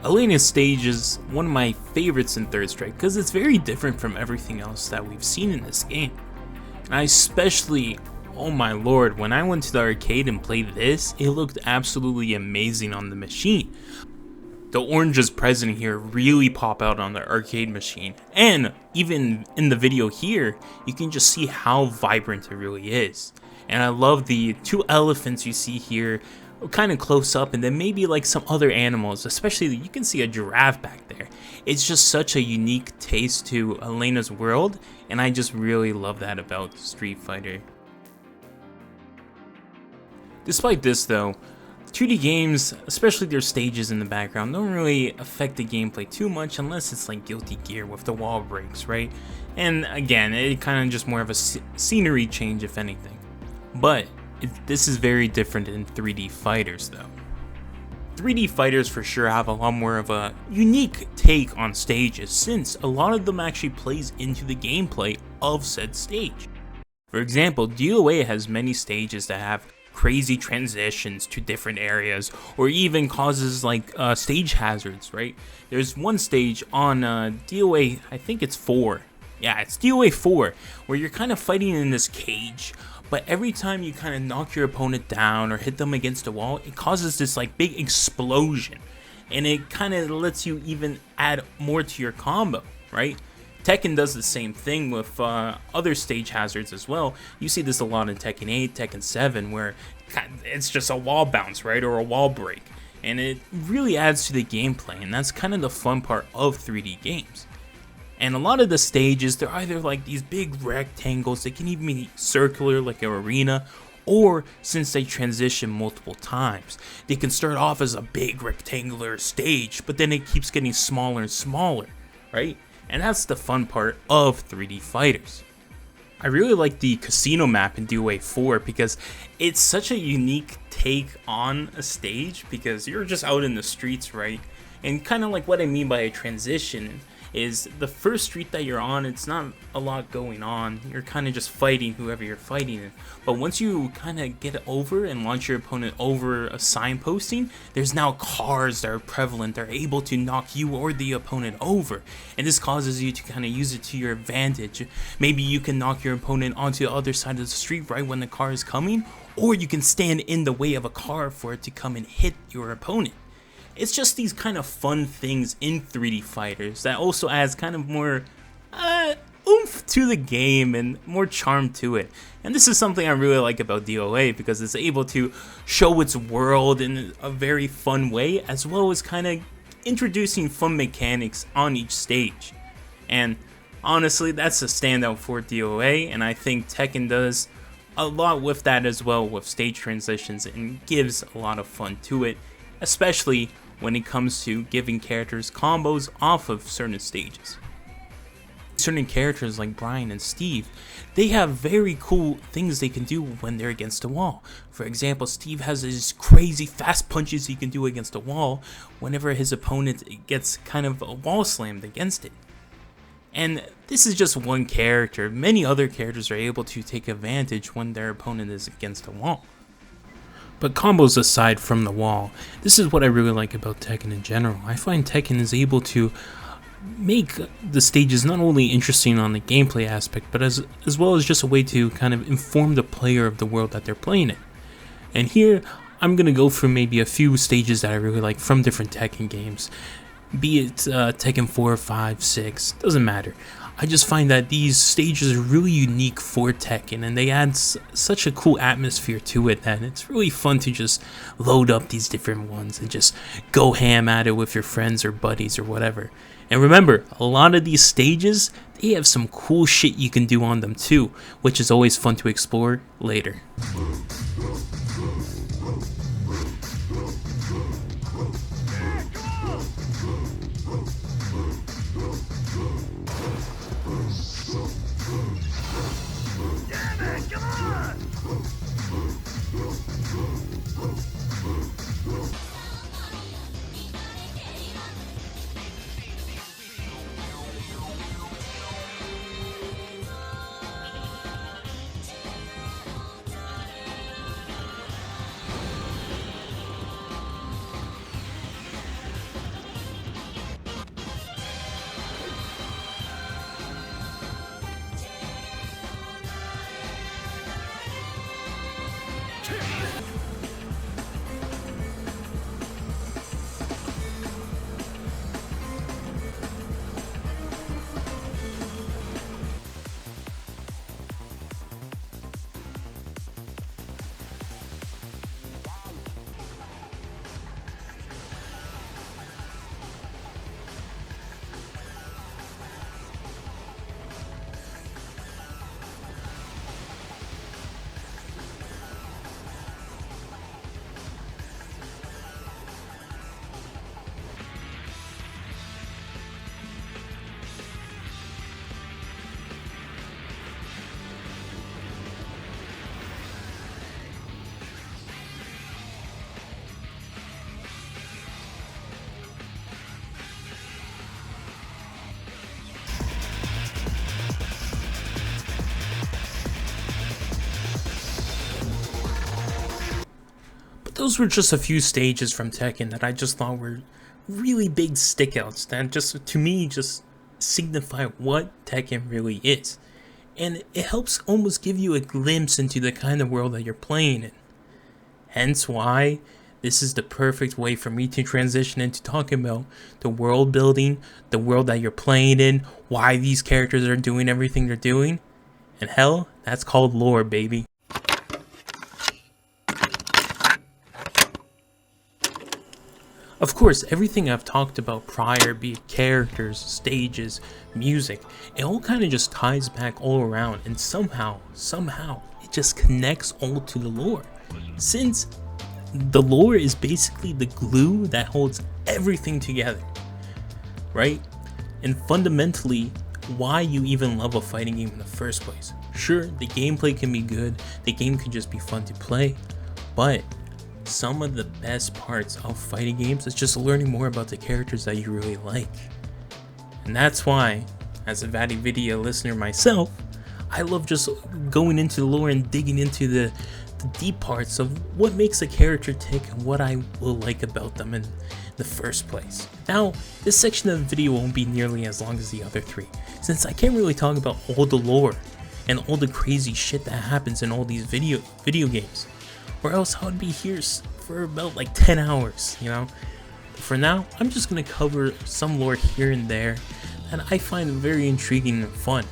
Elena's stage is one of my favorites in Third Strike because it's very different from everything else that we've seen in this game. And I especially, oh my lord, when I went to the arcade and played this, it looked absolutely amazing on the machine. The oranges present here really pop out on the arcade machine, and even in the video here, you can just see how vibrant it really is. And I love the two elephants you see here kind of close up, and then maybe like some other animals, especially you can see a giraffe back there. It's just such a unique taste to Elena's world, and I just really love that about Street Fighter. Despite this though, 2D games, especially their stages in the background, don't really affect the gameplay too much unless it's like Guilty Gear with the wall breaks, right? And again, it kind of just more of a scenery change if anything. But this is very different in 3D fighters though. 3D fighters for sure have a lot more of a unique take on stages, since a lot of them actually plays into the gameplay of said stage. For example, DOA has many stages that have crazy transitions to different areas, or even causes like stage hazards, right? There's one stage on DOA, I think it's 4. Yeah, it's DOA 4, where you're kind of fighting in this cage, but every time you kind of knock your opponent down or hit them against a wall, it causes this like big explosion, and it kind of lets you even add more to your combo, right? Tekken does the same thing with other stage hazards as well. You see this a lot in Tekken 8, Tekken 7, where it's just a wall bounce, right, or a wall break, and it really adds to the gameplay, and that's kind of the fun part of 3D games. And a lot of the stages, they're either like these big rectangles, they can even be circular like an arena, or since they transition multiple times, they can start off as a big rectangular stage, but then it keeps getting smaller and smaller, right? And that's the fun part of 3D fighters. I really like the casino map in DOA 4 because it's such a unique take on a stage, because you're just out in the streets, right? And kind of like what I mean by a transition is the first street that you're on, it's not a lot going on. You're kind of just fighting whoever you're fighting in. But once you kind of get over and launch your opponent over a signposting, there's now cars that are prevalent. They're able to knock you or the opponent over. And this causes you to kind of use it to your advantage. Maybe you can knock your opponent onto the other side of the street right when the car is coming, or you can stand in the way of a car for it to come and hit your opponent. It's just these kind of fun things in 3D fighters that also adds kind of more oomph to the game and more charm to it. And this is something I really like about DOA, because it's able to show its world in a very fun way, as well as kind of introducing fun mechanics on each stage. And honestly, that's a standout for DOA, and I think Tekken does a lot with that as well, with stage transitions, and gives a lot of fun to it, especially when it comes to giving characters combos off of certain stages. Certain characters like Brian and Steve, they have very cool things they can do when they're against a wall. For example, Steve has these crazy fast punches he can do against a wall whenever his opponent gets kind of wall slammed against it. And this is just one character. Many other characters are able to take advantage when their opponent is against a wall. But combos aside from the wall, this is what I really like about Tekken in general. I find Tekken is able to make the stages not only interesting on the gameplay aspect, but as well as just a way to kind of inform the player of the world that they're playing in. And here, I'm going to go through maybe a few stages that I really like from different Tekken games. Be it Tekken 4, 5, 6, doesn't matter. I just find that these stages are really unique for Tekken, and they add such a cool atmosphere to it that it's really fun to just load up these different ones and just go ham at it with your friends or buddies or whatever. And remember, a lot of these stages, they have some cool shit you can do on them too, which is always fun to explore later. But those were just a few stages from Tekken that I just thought were really big stickouts that just, to me, just signify what Tekken really is. And it helps almost give you a glimpse into the kind of world that you're playing in. Hence why this is the perfect way for me to transition into talking about the world building, the world that you're playing in, why these characters are doing everything they're doing. And hell, that's called lore, baby. Of course, everything I've talked about prior, be it characters, stages, music, it all kind of just ties back all around, and somehow, it just connects all to the lore. Since the lore is basically the glue that holds everything together, right? And fundamentally, why you even love a fighting game in the first place. Sure, the gameplay can be good, the game can just be fun to play, but some of the best parts of fighting games is just learning more about the characters that you really like. And that's why, as a Vatty Video listener myself, I love just going into the lore and digging into the deep parts of what makes a character tick and what I will like about them in the first place. Now, this section of the video won't be nearly as long as the other three, since I can't really talk about all the lore and all the crazy shit that happens in all these video games, or else I would be here for about like 10 hours, you know? For now, I'm just gonna cover some lore here and there that I find very intriguing and fun,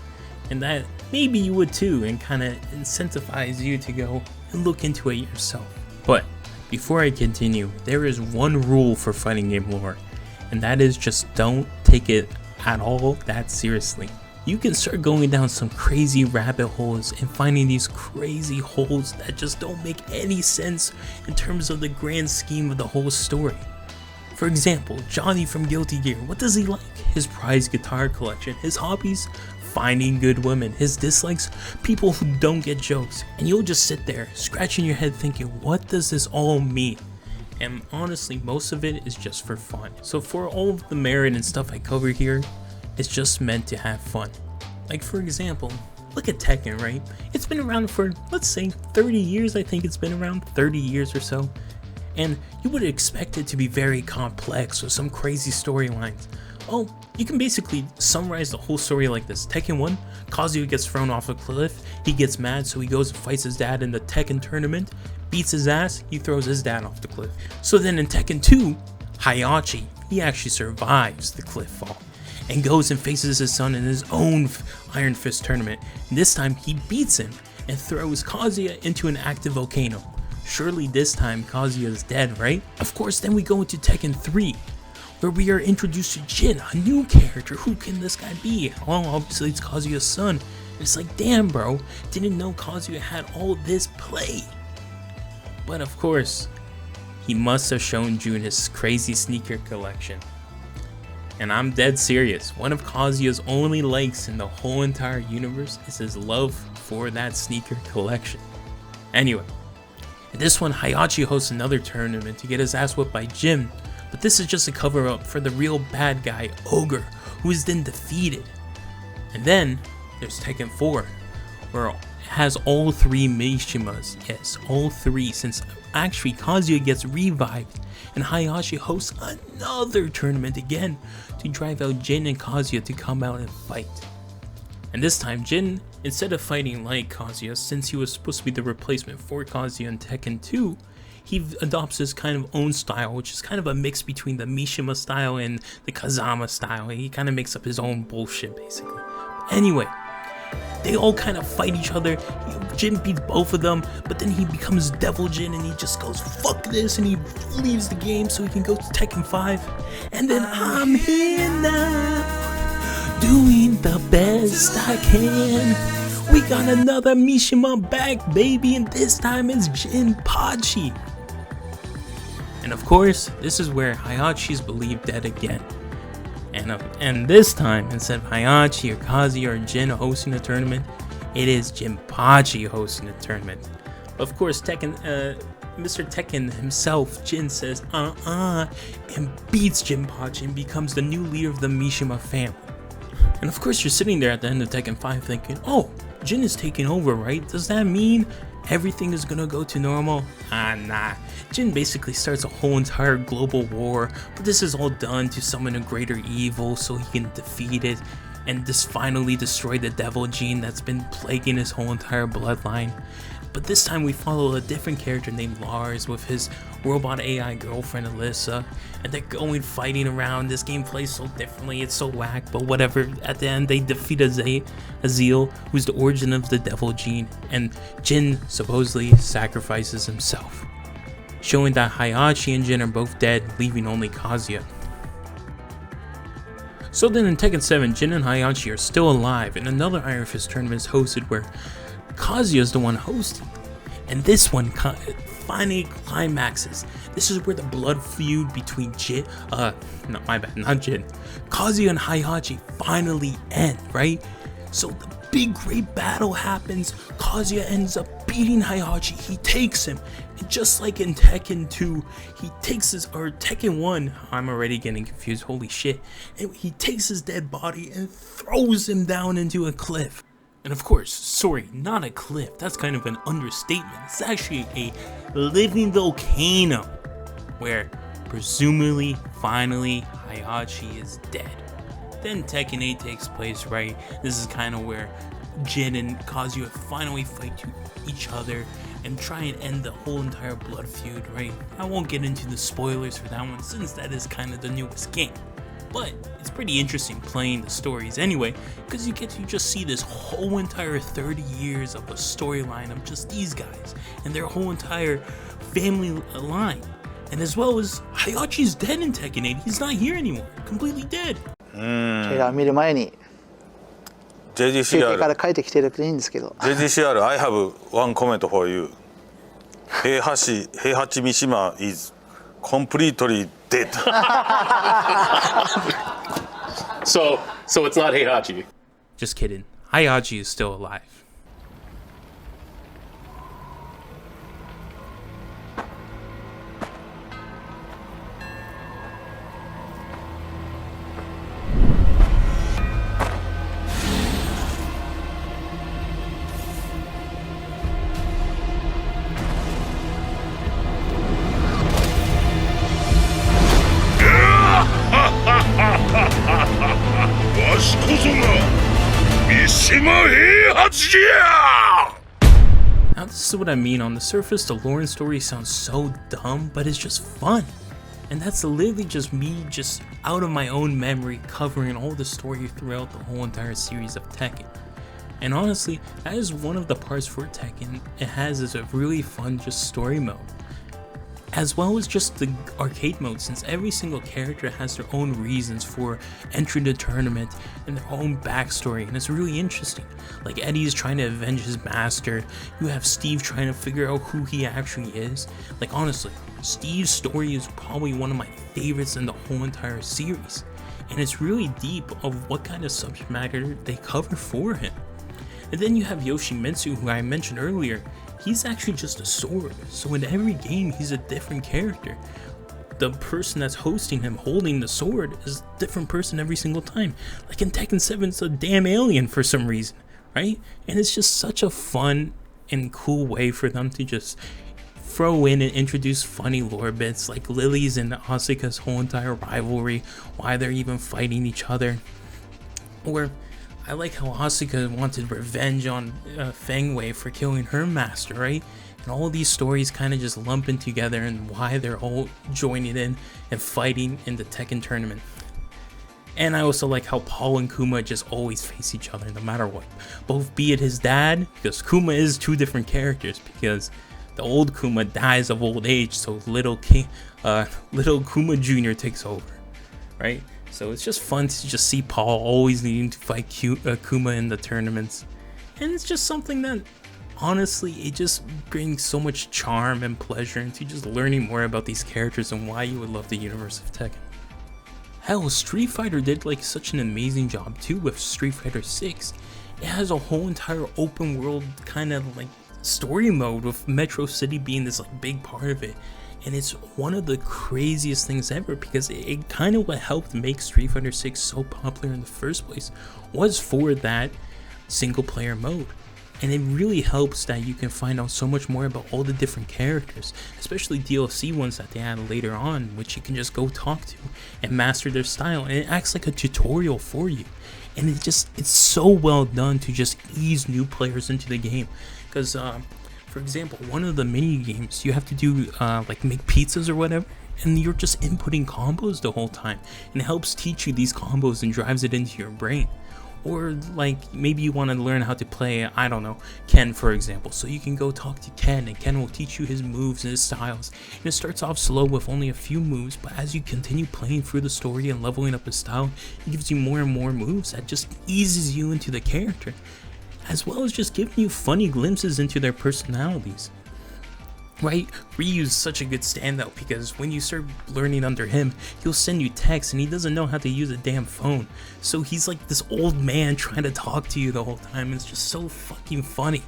and that maybe you would too, and kind of incentivize you to go and look into it yourself. But before I continue, there is one rule for fighting game lore, and that is just don't take it at all that seriously. You can start going down some crazy rabbit holes and finding these crazy holes that just don't make any sense in terms of the grand scheme of the whole story. For example, Johnny from Guilty Gear, what does he like? His prized guitar collection, his hobbies, finding good women, his dislikes, people who don't get jokes, and you'll just sit there scratching your head thinking, what does this all mean? And honestly, most of it is just for fun. So for all of the merit and stuff I cover here, it's just meant to have fun. Like for example, look at Tekken, right? It's been around for, let's say, 30 years. I think it's been around 30 years or so. And you would expect it to be very complex with some crazy storylines. Well, you can basically summarize the whole story like this. Tekken 1, Kazuya gets thrown off a cliff, he gets mad, so he goes and fights his dad in the Tekken tournament, beats his ass, he throws his dad off the cliff. So then in Tekken 2, Hayachi, he actually survives the cliff fall and goes and faces his son in his own Iron Fist tournament. And this time he beats him and throws Kazuya into an active volcano. Surely this time Kazuya is dead, right? Of course, then we go into Tekken 3, where we are introduced to Jin, a new character. Who can this guy be? Well, obviously it's Kazuya's son. And it's like, damn bro, didn't know Kazuya had all this play. But of course, he must have shown Jun his crazy sneaker collection. And I'm dead serious, one of Kazuya's only likes in the whole entire universe is his love for that sneaker collection. Anyway, in this one, Hayachi hosts another tournament to get his ass whipped by Jin, but this is just a cover up for the real bad guy, Ogre, who is then defeated. And then there's Tekken 4, where it has all three Mishimas, yes, all three, since actually Kazuya gets revived, and Hayashi hosts another tournament again to drive out Jin and Kazuya to come out and fight. And this time Jin, instead of fighting like Kazuya, since he was supposed to be the replacement for Kazuya in Tekken 2, he adopts his kind of own style, which is kind of a mix between the Mishima style and the Kazama style. He kind of makes up his own bullshit basically. Anyway, they all kind of fight each other. Jin beats both of them, but then he becomes Devil Jin and he just goes, fuck this, and he leaves the game so he can go to Tekken 5. And then I'm here now, doing the best I can. We got another Mishima back, baby, and this time it's Jinpachi. And of course, this is where Hayachi's believed dead again. And this time, instead of Hayachi or Kazuya or Jin hosting the tournament, it is Jinpachi hosting the tournament. Of course, Mr. Tekken himself, Jin, says and beats Jinpachi and becomes the new leader of the Mishima family. And of course, you're sitting there at the end of Tekken 5 thinking, oh, Jin is taking over, right? Does that mean everything is gonna go to normal? Nah. Jin basically starts a whole entire global war, but this is all done to summon a greater evil so he can defeat it and just finally destroy the devil gene that's been plaguing his whole entire bloodline. But this time we follow a different character named Lars with his robot AI girlfriend Alyssa, and they're going fighting around. This game plays so differently, it's so whack, but whatever. At the end they defeat Azil, who's the origin of the devil gene, and Jin supposedly sacrifices himself, showing that Heihachi and Jin are both dead, leaving only Kazuya. So then in Tekken 7, Jin and Heihachi are still alive, and another Iron Fist tournament is hosted where Kazuya is the one hosting, and this one finally climaxes. This is where the blood feud between Kazuya and Heihachi finally end, right? So the big great battle happens. Kazuya ends up beating Heihachi. He takes him, and just like in Tekken 2, he takes his, or Tekken 1, I'm already getting confused, holy shit, and he takes his dead body and throws him down into a cliff. And of course, sorry, not a cliff, that's kind of an understatement. It's actually a living volcano where presumably, finally, Heihachi is dead. Then Tekken 8 takes place, right? This is kind of where Jin and Kazuya finally fight to each other and try and end the whole entire blood feud, right? I won't get into the spoilers for that one since that is kind of the newest game. But it's pretty interesting playing the stories anyway, because you get to just see this whole entire 30 years of a storyline of just these guys and their whole entire family line. And as well as Heihachi's dead in Tekken 8, he's not here anymore, completely dead. が見る前に休憩から帰ってきてるといいんですけど JGCR, I have one comment for you. Heihachi Mishima is completely dead. So it's not Heihachi. Just kidding. Heihachi is still alive. Now this is what I mean. On the surface, the lore and story sounds so dumb, but it's just fun. And that's literally just me, just out of my own memory, covering all the story throughout the whole entire series of Tekken. And honestly, that is one of the parts for Tekken it has is a really fun just story mode, as well as just the arcade mode, since every single character has their own reasons for entering the tournament and their own backstory, and it's really interesting. Like Eddie's trying to avenge his master, you have Steve trying to figure out who he actually is. Like honestly, Steve's story is probably one of my favorites in the whole entire series, and it's really deep of what kind of subject matter they cover for him. And then you have Yoshimitsu, who I mentioned earlier. He's actually just a sword, so in every game he's a different character. The person that's hosting him holding the sword is a different person every single time. Like in Tekken 7, it's a damn alien for some reason, right? And it's just such a fun and cool way for them to just throw in and introduce funny lore bits like Lily's and Asuka's whole entire rivalry, why they're even fighting each other. Or I like how Asuka wanted revenge on Feng Wei for killing her master, right? And all these stories kind of just lump in together and why they're all joining in and fighting in the Tekken tournament. And I also like how Paul and Kuma just always face each other no matter what. Both be it his dad, because Kuma is two different characters, because the old Kuma dies of old age, so little Kuma Jr. takes over, right? So it's just fun to just see Paul always needing to fight Kuma in the tournaments. And it's just something that, honestly, it just brings so much charm and pleasure into just learning more about these characters and why you would love the universe of Tekken. Hell, Street Fighter did like such an amazing job too with Street Fighter 6. It has a whole entire open world kind of like story mode with Metro City being this like big part of it. And it's one of the craziest things ever, because it kind of what helped make Street Fighter 6 so popular in the first place was for that single player mode. And it really helps that you can find out so much more about all the different characters, especially DLC ones that they add later on, which you can just go talk to and master their style, and it acts like a tutorial for you. And it's so well done to just ease new players into the game. Because for example, one of the mini games, you have to do like make pizzas or whatever, and you're just inputting combos the whole time, and it helps teach you these combos and drives it into your brain. Or like maybe you want to learn how to play, I don't know, Ken for example, so you can go talk to Ken and Ken will teach you his moves and his styles. And it starts off slow with only a few moves, but as you continue playing through the story and leveling up his style, it gives you more and more moves that just eases you into the character, as well as just giving you funny glimpses into their personalities. Right? Ryu's such a good standout because when you start learning under him, he'll send you texts and he doesn't know how to use a damn phone. So he's like this old man trying to talk to you the whole time. It's just so fucking funny.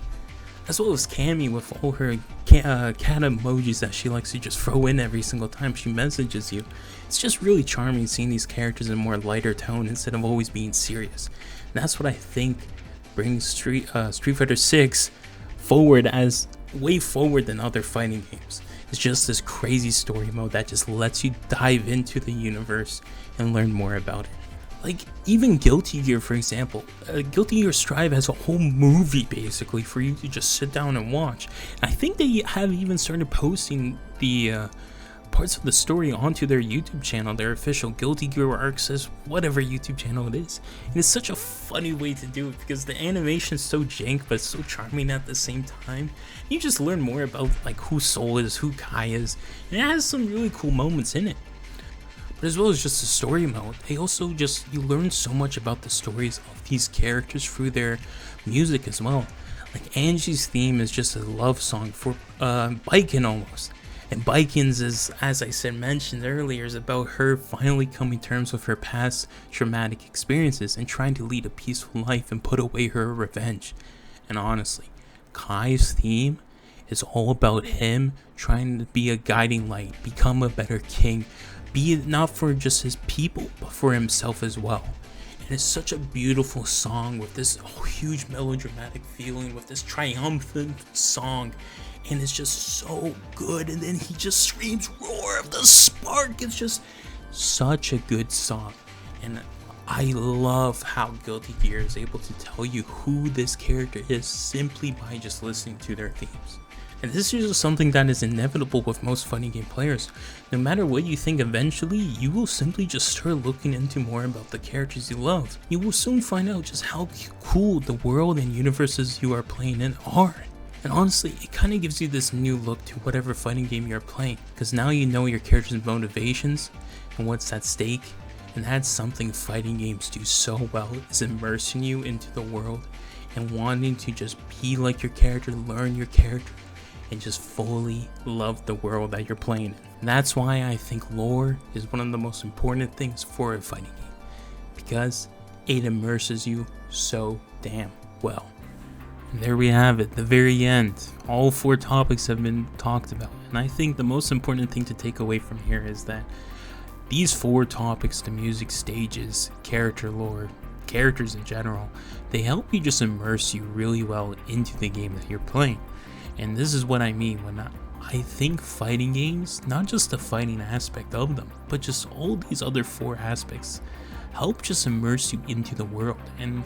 As well as Cammy with all her cat emojis that she likes to just throw in every single time she messages you. It's just really charming seeing these characters in a more lighter tone instead of always being serious. And that's what I think brings Street Fighter 6 forward as way forward than other fighting games. It's just this crazy story mode that just lets you dive into the universe and learn more about it. Like even Guilty Gear for example, Guilty Gear Strive has a whole movie basically for you to just sit down and watch. And I think they have even started posting the parts of the story onto their YouTube channel, their official Guilty Gear Access, whatever YouTube channel it is. And it's such a funny way to do it because the animation is so jank but so charming at the same time. You just learn more about like who Soul is, who Kai is, and it has some really cool moments in it. But as well as just the story mode, they also you learn so much about the stories of these characters through their music as well. Like Angie's theme is just a love song for Baiken almost. And Baiken's is, as I said, mentioned earlier, is about her finally coming to terms with her past traumatic experiences and trying to lead a peaceful life and put away her revenge. And honestly, Kai's theme is all about him trying to be a guiding light, become a better king, be it not for just his people, but for himself as well. And it's such a beautiful song with this huge melodramatic feeling, with this triumphant song. And it's just so good, and then he just screams roar of the spark. It's just such a good song, and I love how Guilty Gear is able to tell you who this character is simply by just listening to their themes. And this is just something that is inevitable with most fighting game players. No matter what you think, eventually you will simply just start looking into more about the characters you love. You will soon find out just how cool the world and universes you are playing in are. And honestly, it kind of gives you this new look to whatever fighting game you're playing, because now you know your character's motivations and what's at stake, and that's something fighting games do so well, is immersing you into the world and wanting to just be like your character, learn your character, and just fully love the world that you're playing in. And that's why I think lore is one of the most important things for a fighting game, because it immerses you so damn well. And there we have it, the very end. All 4 topics have been talked about. And I think the most important thing to take away from here is that these 4 topics, the music, stages, character lore, characters in general, they help you just immerse you really well into the game that you're playing. And this is what I mean when I think fighting games, not just the fighting aspect of them, but just all these other 4 aspects, help just immerse you into the world. And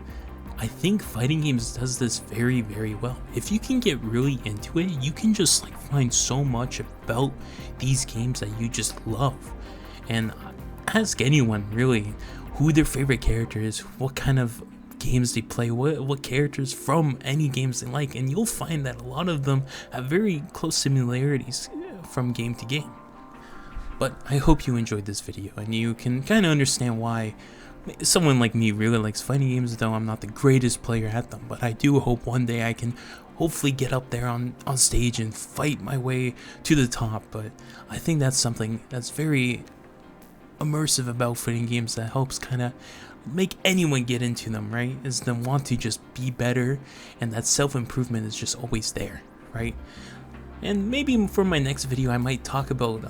I think fighting games does this very, very well. If you can get really into it, you can just like find so much about these games that you just love. And ask anyone really who their favorite character is, what kind of games they play, what characters from any games they like, and you'll find that a lot of them have very close similarities from game to game. But I hope you enjoyed this video and you can kind of understand why someone like me really likes fighting games, though I'm not the greatest player at them. But I do hope one day I can hopefully get up there on stage and fight my way to the top. But I think that's something that's very immersive about fighting games that helps kind of make anyone get into them, right? Is them want to just be better, and that self-improvement is just always there, right? And maybe for my next video I might talk about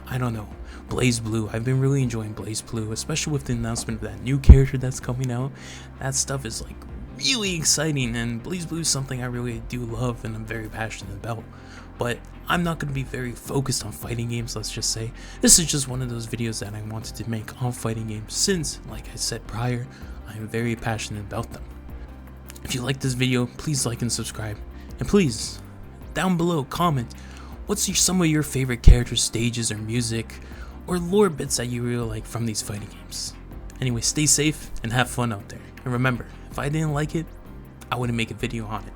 I don't know, BlazBlue. I've been really enjoying BlazBlue, especially with the announcement of that new character that's coming out. That stuff is like really exciting, and Blaze Blue is something I really do love and I'm very passionate about. But I'm not going to be very focused on fighting games, let's just say. This is just one of those videos that I wanted to make on fighting games since, like I said prior, I am very passionate about them. If you like this video, please like and subscribe. And please, down below, comment what's some of your favorite characters, stages, or music, or lore bits that you really like from these fighting games. Anyway, stay safe and have fun out there. And remember, if I didn't like it, I wouldn't make a video on it.